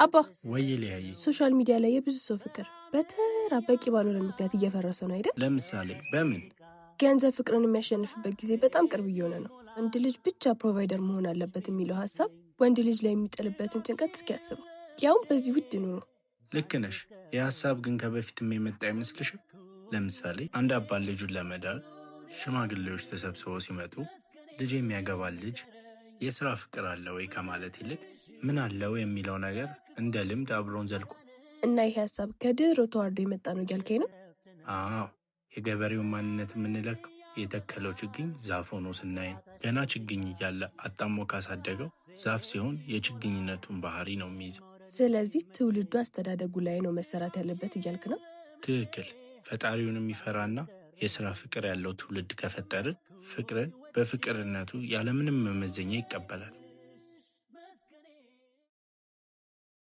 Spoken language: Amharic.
አባ ወይ ሊያይ ሶሻል ሚዲያ ላይ የብዙ ሰው ፍቅር በተራ በቂ ባልሆነ ምክንያት እየፈረሰ ነው አይደል? ለምሳሌ በምን ገንዘብ ፍቅርን የሚያሸንፍበት ጊዜ በጣም ቅርብ እየሆነ ነው። ወንድ ልጅ ብቻ ፕሮቫይደር መሆን አለበት የሚለው ሀሳብ ወንድ ልጅ ላይ የሚጥልበትን ጭንቀት እስኪያስበው፣ ያውም በዚህ ውድ ኑሮ። ልክ ነሽ። የሀሳብ ግን ከበፊትም የመጣ አይመስልሽም? ለምሳሌ አንድ አባት ልጁን ለመዳር ሽማግሌዎች ተሰብስበው ሲመጡ ልጅ የሚያገባል ልጅ የስራ ፍቅር አለ ወይ ከማለት ይልቅ ምን አለው የሚለው ነገር እንደ ልምድ አብሮን ዘልቆ እና ይሄ ሀሳብ ከድሮ ተዋርዶ የመጣ ነው እያልከኝ ነው? አዎ፣ የገበሬውን ማንነት የምንለካው የተከለው ችግኝ ዛፍ ሆኖ ስናይን፣ ገና ችግኝ እያለ አጣሞ ካሳደገው ዛፍ ሲሆን የችግኝነቱን ባህሪ ነው የሚይዘው። ስለዚህ ትውልዱ አስተዳደጉ ላይ ነው መሰራት ያለበት እያልክ ነው? ትክክል። ፈጣሪውን የሚፈራና የስራ ፍቅር ያለው ትውልድ ከፈጠርን ፍቅርን በፍቅርነቱ ያለምንም መመዘኛ ይቀበላል።